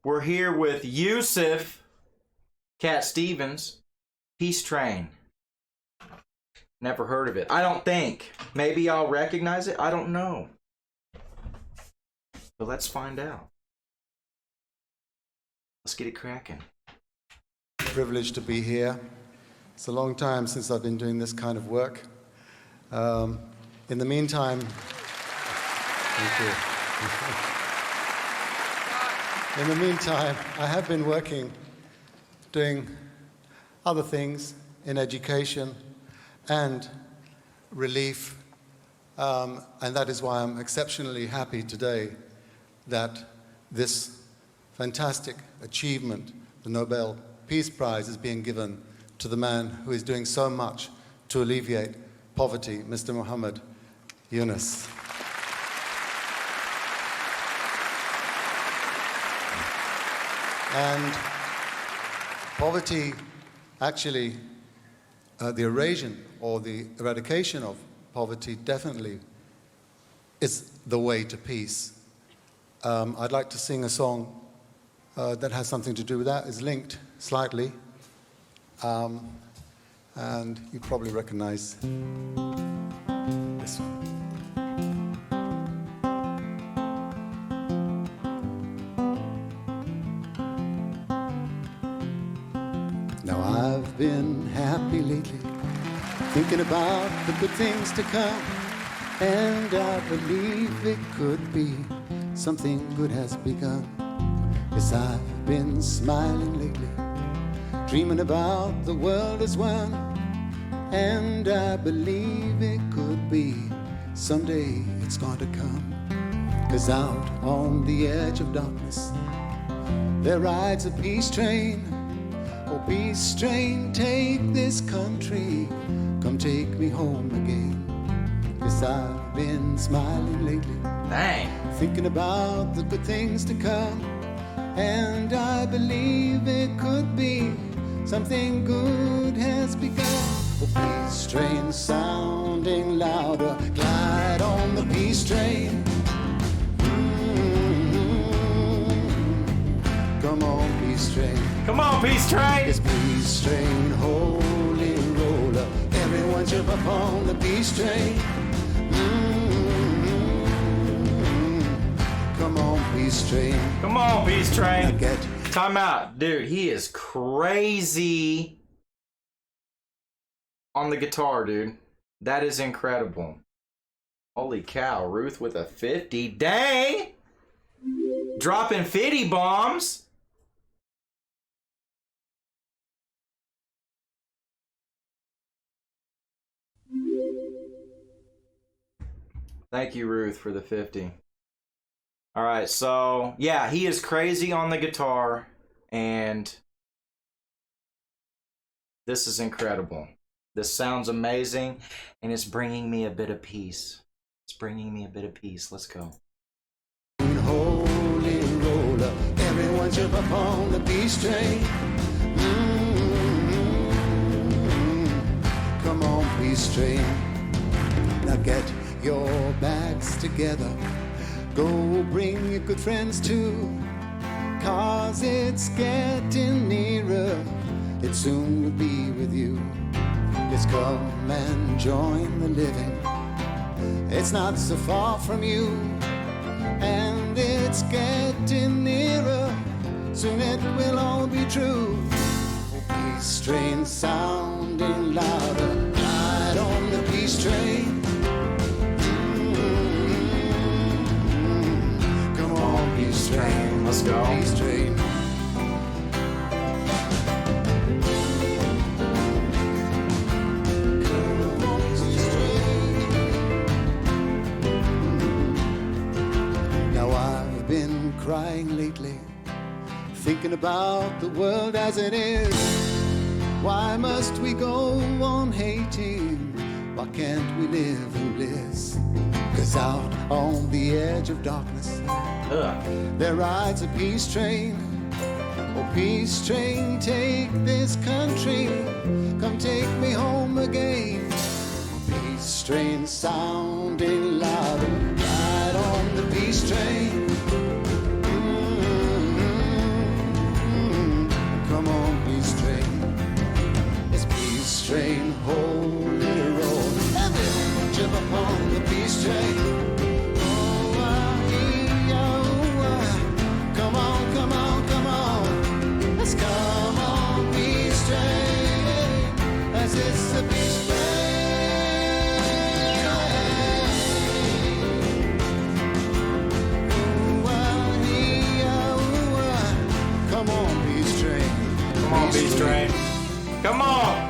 We're here with Yusuf, Cat Stevens, Peace Train. Never heard of it. I don't think. Maybe I'll recognize it. I don't know. But let's find out. Let's get it cracking. Privileged to be here. It's a long time since I've been doing this kind of work. In the meantime, thank you. In the meantime, I have been working, doing other things in education and relief, and that is why I'm exceptionally happy today that this fantastic achievement, the Nobel Peace Prize, is being given to the man who is doing so much to alleviate poverty, Mr. Muhammad Yunus. And poverty, actually, the eradication of poverty definitely is the way to peace. I'd like to sing a song that has something to do with that. It's linked slightly. And you probably recognize this one. Now I've been happy lately, thinking about the good things to come, and I believe it could be something good has begun. Yes, I've been smiling lately, dreaming about the world as one, and I believe it could be someday it's going to come. 'Cause out on the edge of darkness there rides a peace train. Oh, peace train, take this country, come take me home again. 'Cause I've been smiling lately, Dang. thinking about the good things to come, and I believe it could be something good has begun. Oh, peace train sounding louder, glide on the peace train. Come on, peace train. Come on, Peace Train. It's peace train, holy roller. Everyone jump up on the peace train. Come on, peace train. Come on, Peace Train. Now get Time out. Dude, he is crazy on the guitar, dude. That is incredible. Holy cow, Ruth with a 50. Dang! Dropping 50 bombs. Thank you, Ruth, for the 50. All right, so yeah, he is crazy on the guitar, and this is incredible. This sounds amazing, and it's bringing me a bit of peace. It's bringing me a bit of peace. Let's go. holy roller. Everyone jump up on the peace train. Come on, peace train. Now get your bags together. Go bring your good friends too, 'cause it's getting nearer. It soon will be with you. Just come and join the living. It's not so far from you, and it's getting nearer. Soon it will all be true. Peace train sounding louder. Ride on the peace train. Come on, peace train. Let's go. Peace train. Crying lately, thinking about the world as it is. Why must we go on hating? Why can't we live in bliss? 'Cause out on the edge of darkness, there rides a peace train. Oh, peace train, take this country, come take me home again. Peace train sounding louder, ride on the peace train. peace train. Come on, come on, come on. Let's come on, peace train. As it's a peace train. Come on, peace train. Come on, peace train. Come on.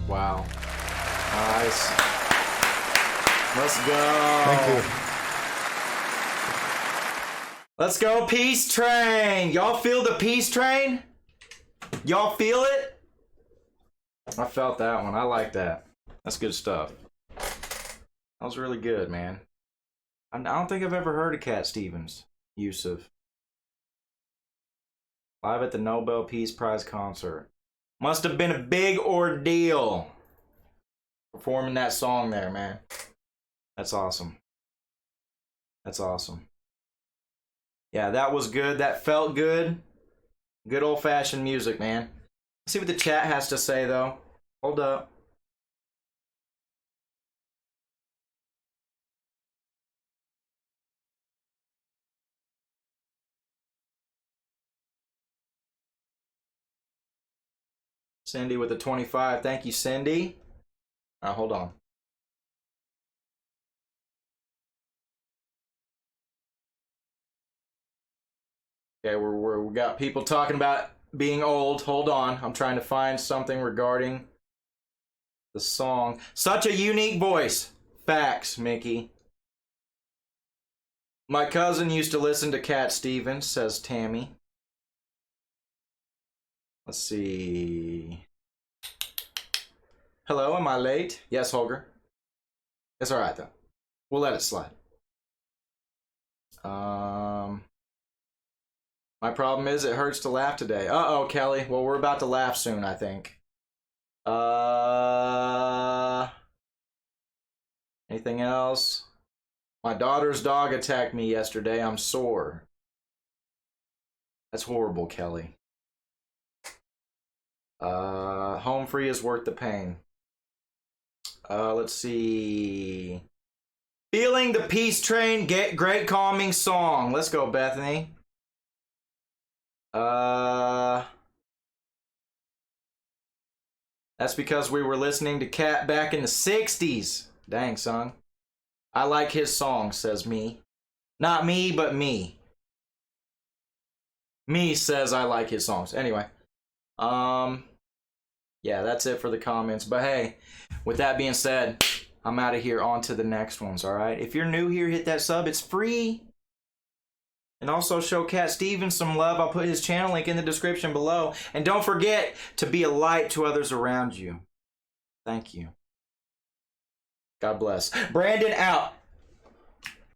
Wow. Nice. Let's go. Thank you. Let's go, peace train. Y'all feel the peace train? Y'all feel it? I felt that one. I like that. That's good stuff. That was really good, man. I don't think I've ever heard of Cat Stevens, Yusuf. Live at the Nobel Peace Prize concert. Must have been a big ordeal performing that song there, man. That's awesome. That's awesome. Yeah, that was good. That felt good. Good old-fashioned music, man. Let's see what the chat has to say, though. Hold up. Cindy with the 25. Thank you, Cindy. All right, hold on. Okay, we got people talking about being old. Hold on. I'm trying to find something regarding the song. Such a unique voice. Facts, Mickey. My cousin used to listen to Cat Stevens, says Tammy. Let's see. Hello, am I late? Yes, Holger. It's all right, though. We'll let it slide. My problem is it hurts to laugh today. Uh-oh, Kelly. Well, we're about to laugh soon, I think. Anything else? My daughter's dog attacked me yesterday. I'm sore. That's horrible, Kelly. Home free is worth the pain. Let's see. Feeling the Peace Train, great calming song. Let's go, Bethany. That's because we were listening to Cat back in the 60s. Dang, son. I like his song, says me. Not me, but me. Me says I like his songs. Anyway. Yeah, that's it for the comments. But hey, with that being said, I'm out of here. On to the next ones, alright? If you're new here, hit that sub. It's free. And also show Cat Stevens some love. I'll put his channel link in the description below. And don't forget to be a light to others around you. Thank you. God bless. Brandon out.